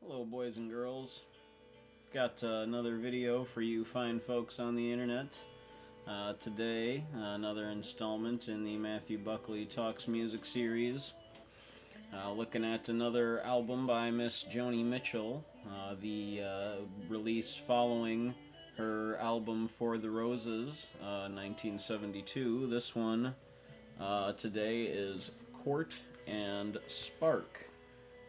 Hello, boys and girls. Got another video for you fine folks on the internet. Today, another installment in the Matthew Buckley Talks music series. Looking at another album by Miss Joni Mitchell, the release following her album For the Roses, 1972. This one today is Court and Spark,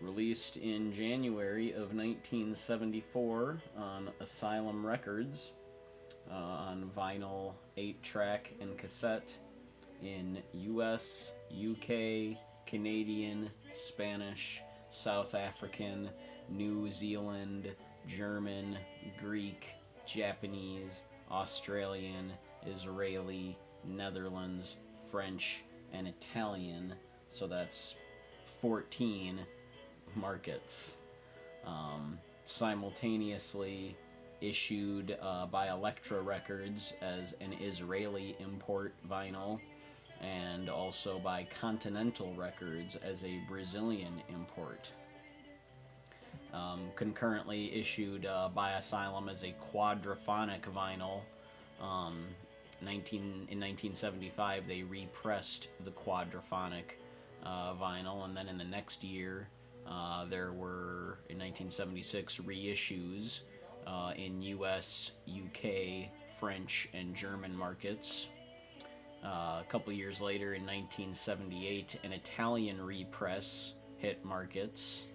released in January of 1974 on Asylum Records, on vinyl, 8-track, and cassette in US, UK, Canadian, Spanish, South African, New Zealand, German, Greek, Japanese, Australian, Israeli, Netherlands, French, and Italian. So that's 14 markets. Simultaneously issued by Elektra Records as an Israeli import vinyl, and also by Continental Records as a Brazilian import. Concurrently issued by Asylum as a quadraphonic vinyl. In 1975 they repressed the quadraphonic vinyl, and then in the next year there were, in 1976, reissues in US, UK, French, and German markets. A couple years later, in 1978, an Italian repress hit markets.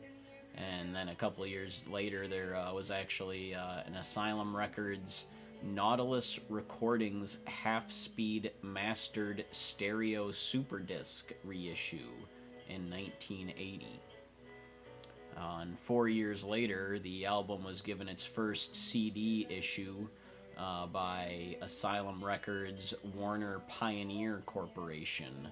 And then a couple years later, there was actually an Asylum Records Nautilus Recordings half-speed mastered stereo superdisc reissue in 1980. And 4 years later, the album was given its first CD issue by Asylum Records Warner Pioneer Corporation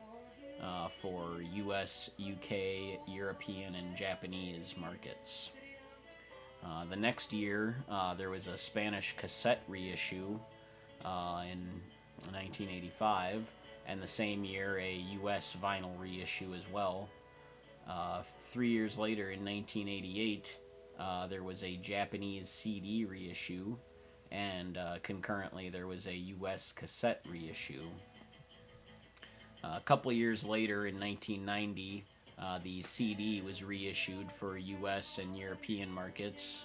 for US, UK, European, and Japanese markets. The next year, there was a Spanish cassette reissue in 1985, and the same year, a US vinyl reissue as well. 3 years later, in 1988, there was a Japanese CD reissue, and concurrently there was a US cassette reissue. A couple years later, in 1990, the CD was reissued for US and European markets,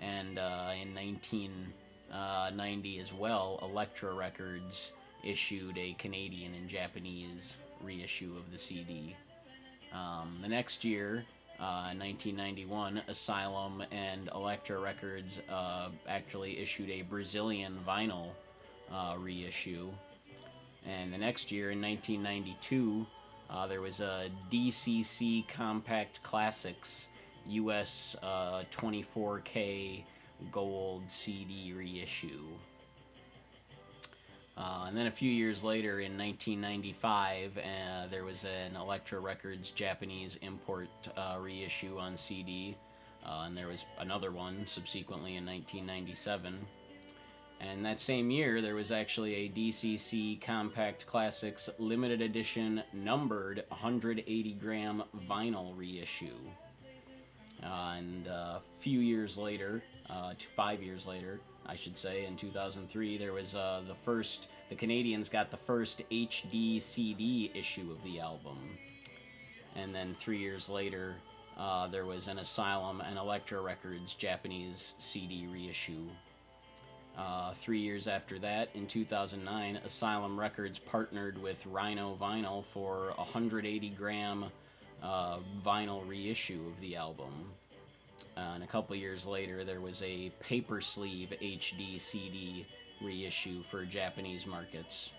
and in 1990 as well, Elektra Records issued a Canadian and Japanese reissue of the CD. The next year, in 1991, Asylum and Elektra Records actually issued a Brazilian vinyl reissue. And the next year, in 1992, there was a DCC Compact Classics US 24K Gold CD reissue. And then a few years later, in 1995, there was an Elektra Records Japanese import reissue on CD, and there was another one subsequently in 1997. And that same year, there was actually a DCC Compact Classics limited edition numbered 180-gram vinyl reissue. And a few years later, 5 years later, I should say, in 2003, there was the Canadians got the first HD CD issue of the album. And then 3 years later, there was an Asylum and Elektra Records Japanese CD reissue. 3 years after that, in 2009, Asylum Records partnered with Rhino Vinyl for a 180-gram vinyl reissue of the album. And a couple years later, there was a paper sleeve HD CD reissue for Japanese markets.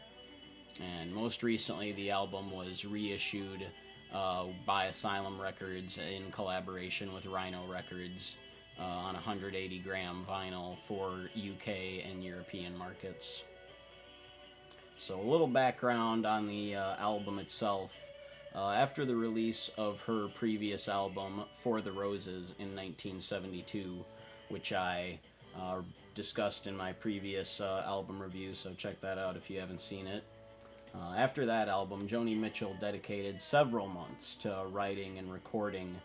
And most recently, the album was reissued by Asylum Records in collaboration with Rhino Records on 180-gram vinyl for UK and European markets. So a little background on the album itself. After the release of her previous album, For the Roses, in 1972, which I discussed in my previous album review, so check that out if you haven't seen it. After that album, Joni Mitchell dedicated several months to writing and recording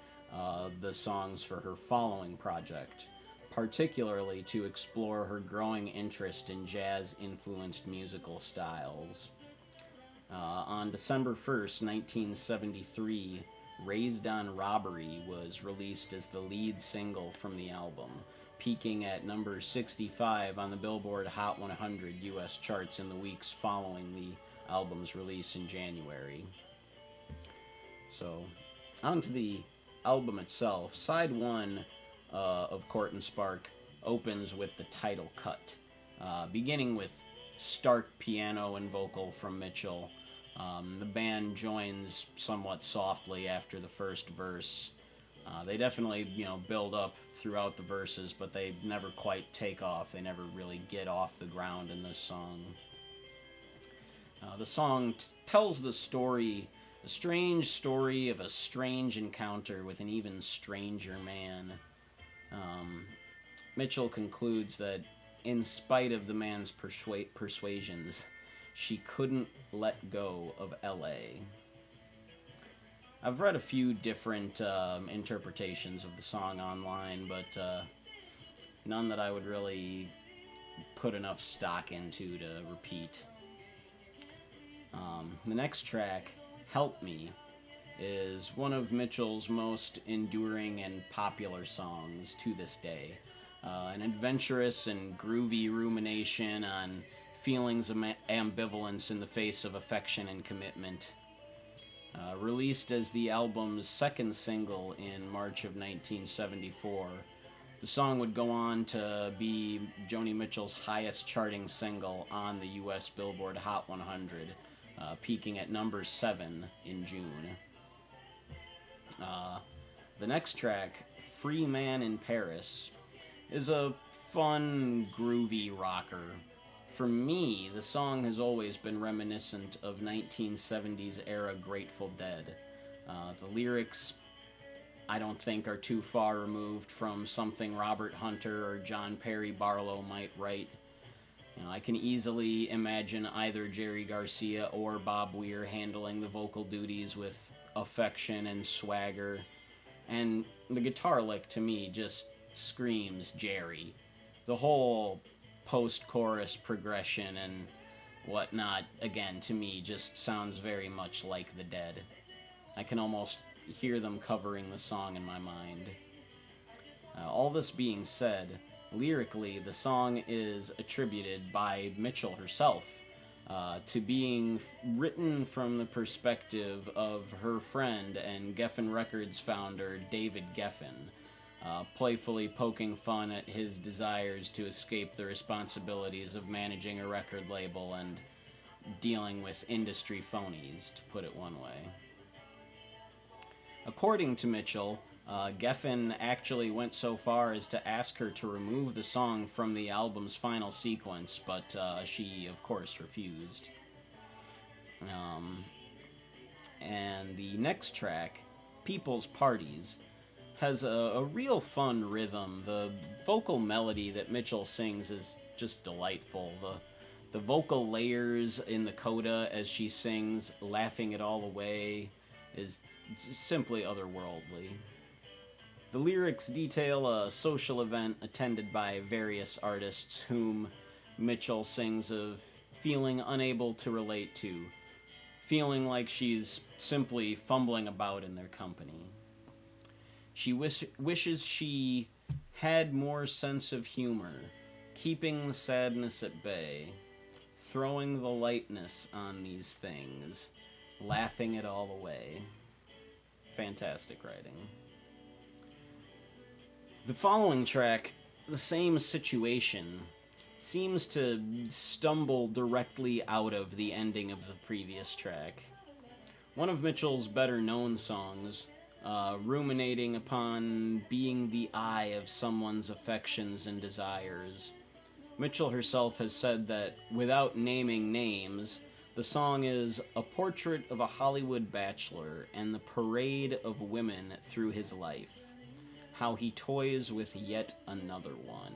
the songs for her following project, particularly to explore her growing interest in jazz-influenced musical styles. On December 1st, 1973, Raised on Robbery was released as the lead single from the album, peaking at number 65 on the Billboard Hot 100 US charts in the weeks following the album's release in January. So, on to the album itself. Side 1 of Court and Spark opens with the title cut, beginning with stark piano and vocal from Mitchell. The band joins somewhat softly after the first verse. They definitely, build up throughout the verses, but they never quite take off. They never really get off the ground in this song. The song tells the strange story of a strange encounter with an even stranger man. Mitchell concludes that in spite of the man's persuasions, she couldn't let go of L.A. I've read a few different interpretations of the song online, but none that I would really put enough stock into to repeat. The next track, Help Me, is one of Mitchell's most enduring and popular songs to this day. An adventurous and groovy rumination on feelings of ambivalence in the face of affection and commitment. Released as the album's second single in March of 1974, the song would go on to be Joni Mitchell's highest charting single on the US Billboard Hot 100, peaking at number 7 in June. The next track, Free Man in Paris, is a fun, groovy rocker. For me, the song has always been reminiscent of 1970s era Grateful Dead. The lyrics, I don't think, are too far removed from something Robert Hunter or John Perry Barlow might write. I can easily imagine either Jerry Garcia or Bob Weir handling the vocal duties with affection and swagger. And the guitar lick, to me, just screams Jerry. The whole post-chorus progression and whatnot, again, to me, just sounds very much like the Dead. I can almost hear them covering the song in my mind. All this being said, lyrically, the song is attributed by Mitchell herself to being written from the perspective of her friend and Geffen Records founder David Geffen, playfully poking fun at his desires to escape the responsibilities of managing a record label and dealing with industry phonies, to put it one way. According to Mitchell, Geffen actually went so far as to ask her to remove the song from the album's final sequence, but she, of course, refused. And the next track, People's Parties, has a real fun rhythm. The vocal melody that Mitchell sings is just delightful. The vocal layers in the coda as she sings, laughing it all away, is simply otherworldly. The lyrics detail a social event attended by various artists whom Mitchell sings of feeling unable to relate to, feeling like she's simply fumbling about in their company. She wishes she had more sense of humor, keeping the sadness at bay, throwing the lightness on these things, laughing it all away. Fantastic writing. The following track, The Same Situation, seems to stumble directly out of the ending of the previous track. One of Mitchell's better-known songs, ruminating upon being the eye of someone's affections and desires. Mitchell herself has said that, without naming names, the song is a portrait of a Hollywood bachelor and the parade of women through his life. How he toys with yet another one.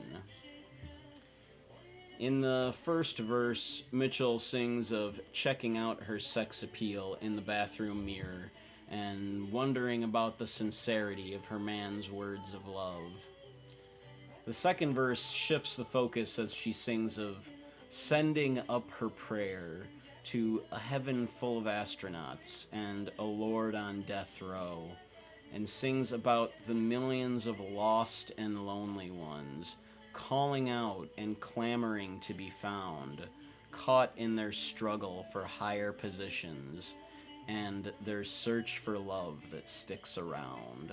In the first verse, Mitchell sings of checking out her sex appeal in the bathroom mirror and wondering about the sincerity of her man's words of love. The second verse shifts the focus as she sings of sending up her prayer to a heaven full of astronauts and a lord on death row, and sings about the millions of lost and lonely ones calling out and clamoring to be found, caught in their struggle for higher positions and their search for love that sticks around.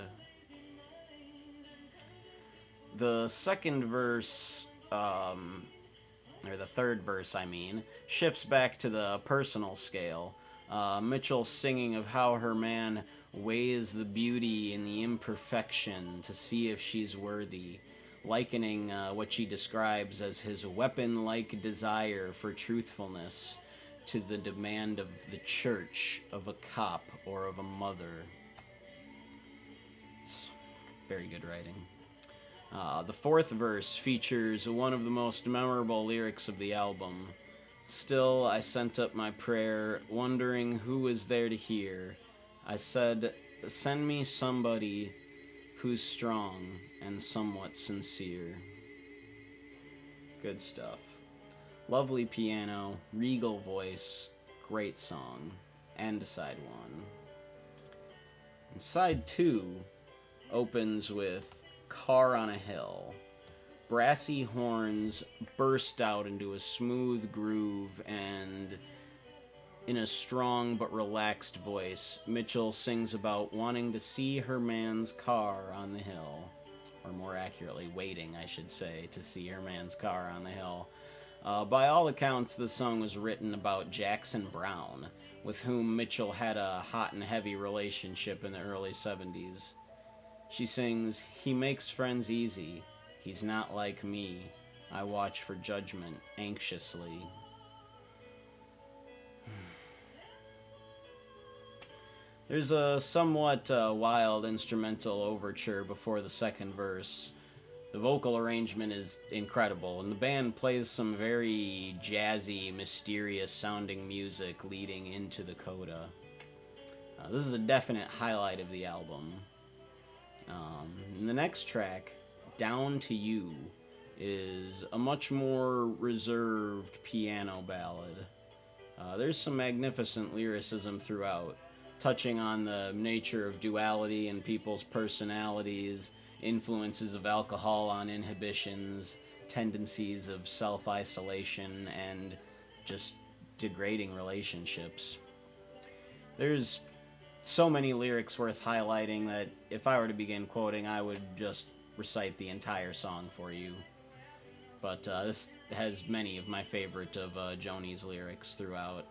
The second verse, or the third verse, shifts back to the personal scale. Mitchell singing of how her man weighs the beauty in the imperfection to see if she's worthy, likening what she describes as his weapon-like desire for truthfulness to the demand of the church, of a cop, or of a mother. It's very good writing. The fourth verse features one of the most memorable lyrics of the album. Still, I sent up my prayer, wondering who was there to hear. I said, send me somebody who's strong and somewhat sincere. Good stuff. Lovely piano, regal voice, great song. And side one. And side two opens with Car on a Hill. Brassy horns burst out into a smooth groove, and in a strong but relaxed voice, Mitchell sings about wanting to see her man's car on the hill. Or more accurately, waiting, I should say, to see her man's car on the hill. By all accounts, this song was written about Jackson Browne, with whom Mitchell had a hot and heavy relationship in the early 70s. She sings, he makes friends easy. He's not like me. I watch for judgment anxiously. There's a somewhat wild instrumental overture before the second verse. The vocal arrangement is incredible, and the band plays some very jazzy, mysterious sounding music leading into the coda. This is a definite highlight of the album. And the next track, Down to You, is a much more reserved piano ballad. There's some magnificent lyricism throughout, touching on the nature of duality in people's personalities, influences of alcohol on inhibitions, tendencies of self-isolation, and just degrading relationships. There's so many lyrics worth highlighting that if I were to begin quoting, I would just recite the entire song for you. But this has many of my favorite of Joni's lyrics throughout.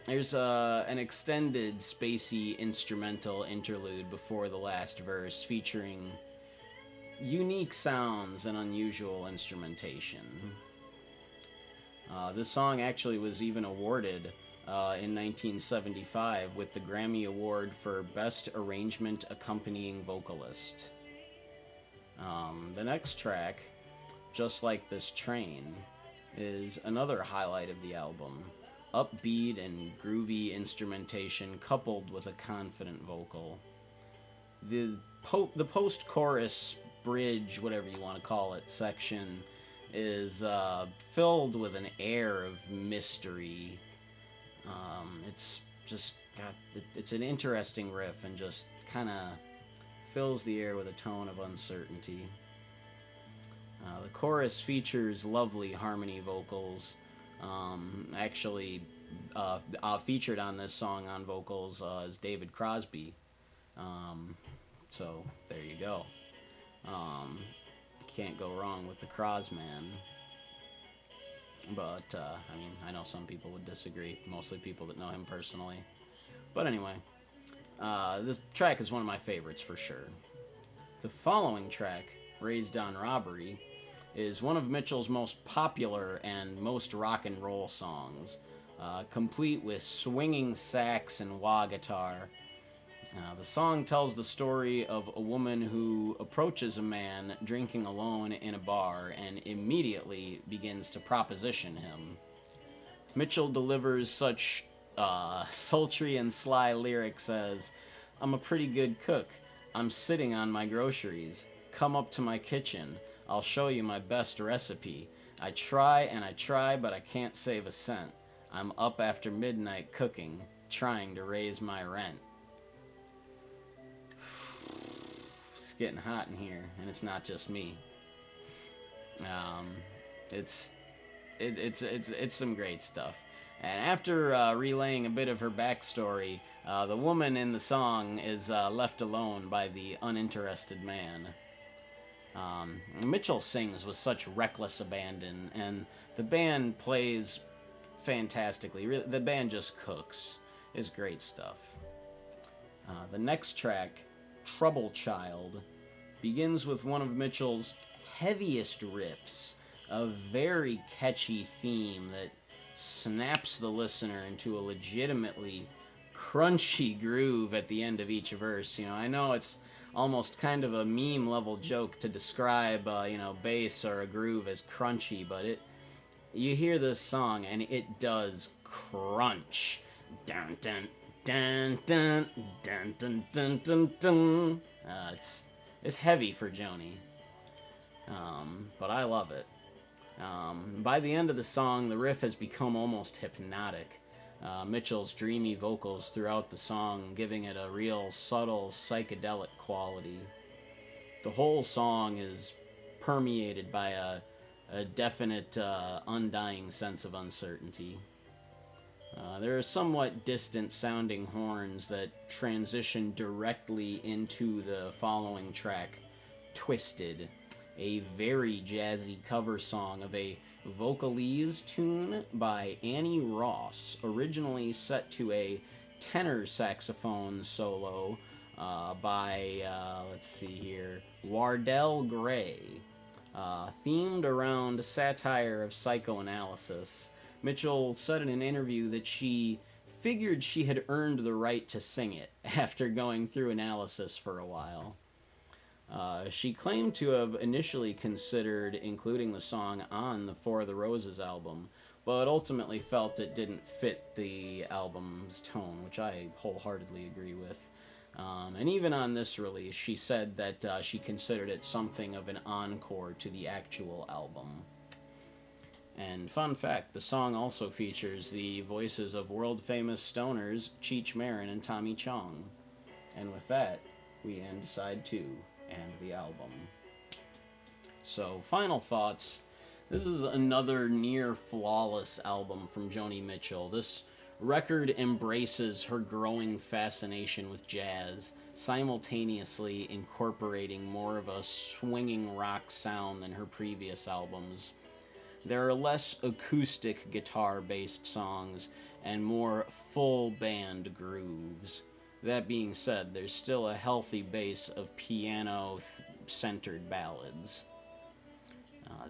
There's an extended, spacey instrumental interlude before the last verse featuring unique sounds and unusual instrumentation. This song actually was even awarded in 1975 with the Grammy Award for Best Arrangement Accompanying Vocalist. The next track, Just Like This Train, is another highlight of the album. Upbeat and groovy instrumentation coupled with a confident vocal. The post-chorus bridge, whatever you want to call it, section is filled with an air of mystery. It's just it's an interesting riff and just kind of fills the air with a tone of uncertainty. The chorus features lovely harmony vocals. Featured on this song on vocals is David Crosby. So there you go. Can't go wrong with the Crosman. But I know some people would disagree. Mostly people that know him personally. But anyway, this track is one of my favorites for sure. The following track, Raised on Robbery, is one of Mitchell's most popular and most rock and roll songs, complete with swinging sax and wah guitar. The song tells the story of a woman who approaches a man drinking alone in a bar and immediately begins to proposition him. Mitchell delivers such sultry and sly lyric says, "I'm a pretty good cook. I'm sitting on my groceries. Come up to my kitchen. I'll show you my best recipe. I try and I try, but I can't save a cent. I'm up after midnight cooking, trying to raise my rent." It's getting hot in here, and it's not just me. It's some great stuff. And after relaying a bit of her backstory, the woman in the song is left alone by the uninterested man. Mitchell sings with such reckless abandon, and the band plays fantastically. The band just cooks. It's great stuff. The next track, Trouble Child, begins with one of Mitchell's heaviest riffs, a very catchy theme that snaps the listener into a legitimately crunchy groove at the end of each verse. I know it's almost kind of a meme level joke to describe, bass or a groove as crunchy, but you hear this song and it does crunch. Dun dun dun dun dun dun dun dun dun. It's heavy for Joni, but I love it. By the end of the song, the riff has become almost hypnotic. Mitchell's dreamy vocals throughout the song, giving it a real subtle psychedelic quality. The whole song is permeated by a definite, undying sense of uncertainty. There are somewhat distant-sounding horns that transition directly into the following track, Twisted, a very jazzy cover song of a vocalese tune by Annie Ross, originally set to a tenor saxophone solo by, Wardell Gray, themed around satire of psychoanalysis. Mitchell said in an interview that she figured she had earned the right to sing it after going through analysis for a while. She claimed to have initially considered including the song on the For the Roses album, but ultimately felt it didn't fit the album's tone, which I wholeheartedly agree with. And even on this release, she said that she considered it something of an encore to the actual album. And fun fact, the song also features the voices of world-famous stoners Cheech Marin and Tommy Chong. And with that, we end side 2 and the album. So, final thoughts. This is another near flawless album from Joni Mitchell. This record embraces her growing fascination with jazz, simultaneously incorporating more of a swinging rock sound than her previous albums. There are less acoustic guitar-based songs and more full band grooves. That being said, there's still a healthy base of piano-centered ballads.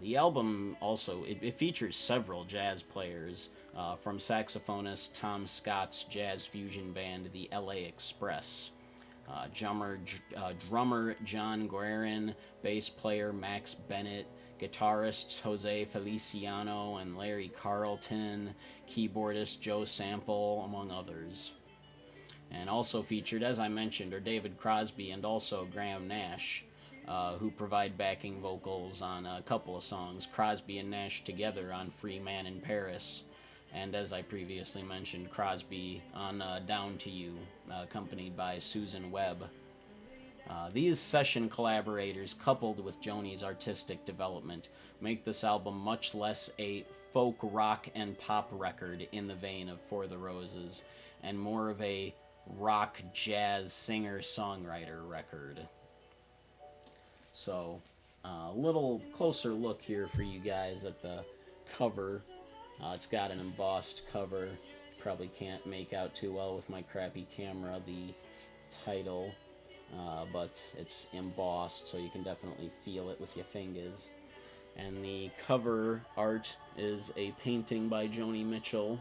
The album also, it features several jazz players, from saxophonist Tom Scott's jazz fusion band, the LA Express, drummer John Guerin, bass player Max Bennett, guitarists Jose Feliciano and Larry Carlton, keyboardist Joe Sample, among others. And also featured, as I mentioned, are David Crosby and also Graham Nash, who provide backing vocals on a couple of songs, Crosby and Nash together on Free Man in Paris, and as I previously mentioned, Crosby on Down to You, accompanied by Susan Webb. These session collaborators, coupled with Joni's artistic development, make this album much less a folk rock and pop record in the vein of For the Roses, and more of a rock jazz singer-songwriter record. So, a little closer look here for you guys at the cover. It's got an embossed cover. Probably can't make out too well with my crappy camera the title, but it's embossed, so you can definitely feel it with your fingers. And the cover art is a painting by Joni Mitchell.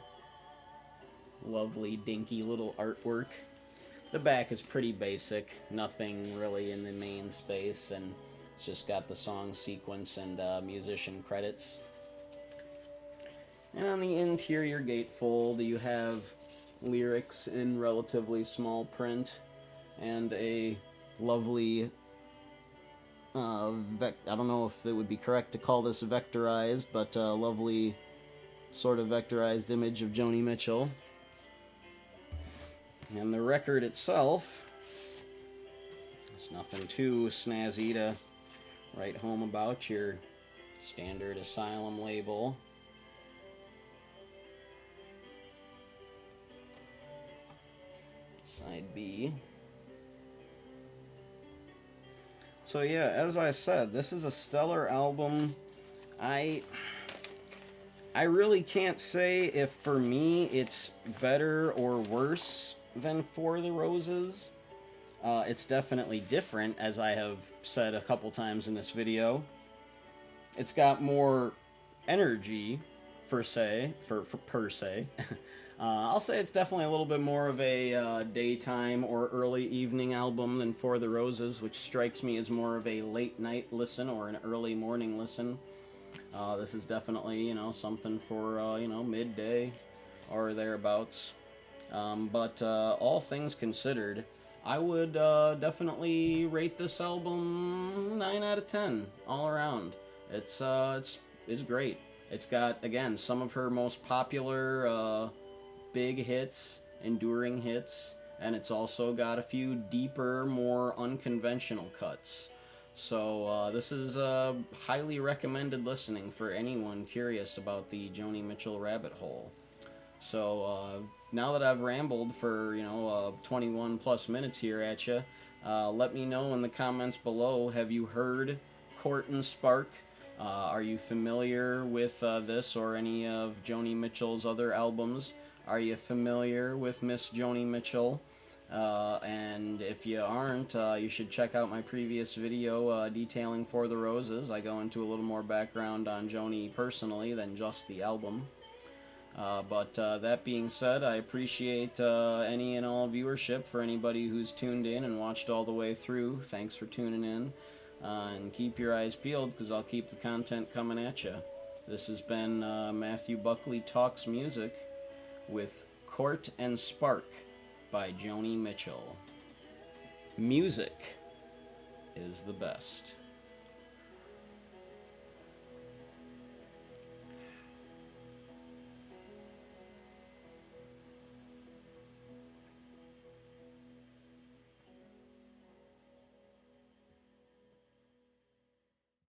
Lovely, dinky little artwork. The back is pretty basic, nothing really in the main space, and it's just got the song sequence and musician credits. And on the interior gatefold, you have lyrics in relatively small print, and a lovely, I don't know if it would be correct to call this vectorized, but a lovely sort of vectorized image of Joni Mitchell. And the record itself, it's nothing too snazzy to write home about. Your standard Asylum label. Side B. So yeah, as I said, this is a stellar album. I really can't say if for me it's better or worse than For the Roses. It's definitely different, as I have said a couple times in this video. It's got more energy, per se. I'll say it's definitely a little bit more of a daytime or early evening album than For the Roses, which strikes me as more of a late night listen or an early morning listen. This is definitely, something for, midday or thereabouts. But all things considered, I would definitely rate this album 9 out of 10 all around. It's great. It's got, again, some of her most popular big hits, enduring hits, and it's also got a few deeper, more unconventional cuts. So this is highly recommended listening for anyone curious about the Joni Mitchell rabbit hole. So now that I've rambled for 21 plus minutes here at you, let me know in the comments below. Have you heard Court and Spark? Are you familiar with this or any of Joni Mitchell's other albums? Are you familiar with Miss Joni Mitchell? And if you aren't, you should check out my previous video detailing For the Roses. I go into a little more background on Joni personally than just the album. But that being said, I appreciate any and all viewership for anybody who's tuned in and watched all the way through. Thanks for tuning in. And keep your eyes peeled, because I'll keep the content coming at you. This has been Matthew Buckley Talks Music with Court and Spark by Joni Mitchell. Music is the best.